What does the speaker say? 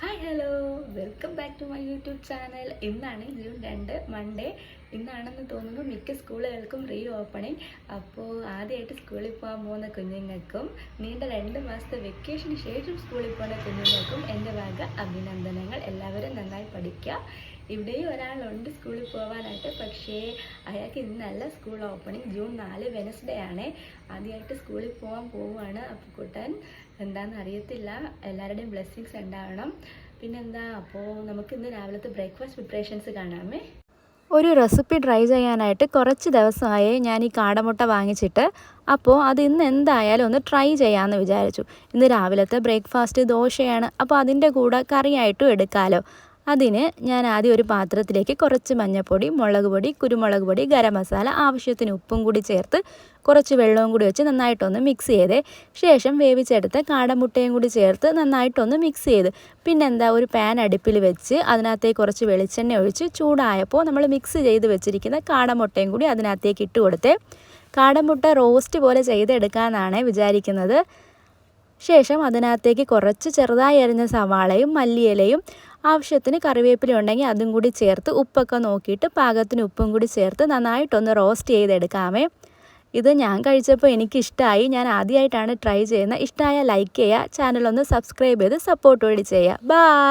Hi hello, welcome back to my YouTube channel. ഇന്നാണ് June 2 Monday. ഇന്നാണെന്ന് തോന്നുന്നു മിക്ക സ്കൂളുകൾക്കും റീ ഓപ്പണിങ്. അപ്പോൾ ആദ്യമായിട്ട് സ്കൂളിൽ പോകാൻ പോകുന്ന കുഞ്ഞുങ്ങൾക്കും നീണ്ട 2 മാസത്തെ വെക്കേഷന് ശേഷം സ്കൂളിൽ പോകുന്ന കുഞ്ഞുങ്ങൾക്കും എൻ്റെ വക അഭിനന്ദനങ്ങൾ. എല്ലാവരും നന്നായി പഠിക്കുക. ഇവിടെയും ഒരാളുണ്ട് സ്കൂളിൽ പോകാനായിട്ട്, പക്ഷേ അയാൾക്ക് ഇന്നല്ല സ്കൂൾ ഓപ്പണിങ്. ജൂൺ 4 വെനസ്ഡേ ആണ്. ആദ്യമായിട്ട് സ്കൂളിൽ പോവുകയാണ്. അപ്പോൾ കൂട്ടാൻ എന്താണെന്ന് അറിയത്തില്ല. എല്ലാവരുടെയും ബ്ലെസ്സിങ്സ് ഉണ്ടാവണം. പിന്നെന്താ, അപ്പോൾ നമുക്ക് ഇന്ന് രാവിലത്തെ ബ്രേക്ക്ഫാസ്റ്റ് പ്രിപ്പറേഷൻസ് കാണാമേ. ഒരു റെസിപ്പി ട്രൈ ചെയ്യാനായിട്ട് കുറച്ച് ദിവസമായി ഞാൻ ഈ കാടമുട്ട വാങ്ങിച്ചിട്ട്. അപ്പോൾ അത് ഇന്ന് എന്തായാലും ഒന്ന് ട്രൈ ചെയ്യാമെന്ന് വിചാരിച്ചു. ഇന്ന് രാവിലത്തെ ബ്രേക്ക്ഫാസ്റ്റ് ദോശയാണ്. അപ്പോൾ അതിൻ്റെ കൂടെ കറിയായിട്ടും എടുക്കാമല്ലോ. അതിന് ഞാൻ ആദ്യം ഒരു പാത്രത്തിലേക്ക് കുറച്ച് മഞ്ഞൾപ്പൊടി, മുളക് പൊടി, കുരുമുളക് പൊടി, ഗരം മസാല, ആവശ്യത്തിന് ഉപ്പും കൂടി ചേർത്ത് കുറച്ച് വെള്ളവും കൂടി വെച്ച് നന്നായിട്ടൊന്ന് മിക്സ് ചെയ്തേ. ശേഷം വേവിച്ചെടുത്ത് കാടമുട്ടയും കൂടി ചേർത്ത് നന്നായിട്ടൊന്ന് മിക്സ് ചെയ്ത് പിന്നെന്താ, ഒരു പാൻ അടുപ്പിൽ വെച്ച് അതിനകത്തേക്ക് കുറച്ച് വെളിച്ചെണ്ണ ഒഴിച്ച് ചൂടായപ്പോൾ നമ്മൾ മിക്സ് ചെയ്ത് വെച്ചിരിക്കുന്ന കാടമുട്ടയും കൂടി അതിനകത്തേക്ക് ഇട്ട് കൊടുത്തേ. കാടമുട്ട റോസ്റ്റ് പോലെ ചെയ്തെടുക്കാമെന്നാണ് വിചാരിക്കുന്നത്. ശേഷം അതിനകത്തേക്ക് കുറച്ച് ചെറുതായി അരിഞ്ഞ സവാളയും മല്ലിയിലയും ആവശ്യത്തിന് കറിവേപ്പില ഉണ്ടെങ്കിൽ അതും കൂടി ചേർത്ത് ഉപ്പൊക്കെ നോക്കിയിട്ട് പാകത്തിന് ഉപ്പും കൂടി ചേർത്ത് നന്നായിട്ടൊന്ന് റോസ്റ്റ് ചെയ്തെടുക്കാമേ. ഇത് ഞാൻ കഴിച്ചപ്പോൾ എനിക്കിഷ്ടമായി. ഞാൻ ആദ്യമായിട്ടാണ് ട്രൈ ചെയ്യുന്നത്. ഇഷ്ടമായ ലൈക്ക് ചെയ്യുക, ചാനലൊന്ന് സബ്സ്ക്രൈബ് ചെയ്ത് സപ്പോർട്ട് കൂടി ചെയ്യുക. ബൈ.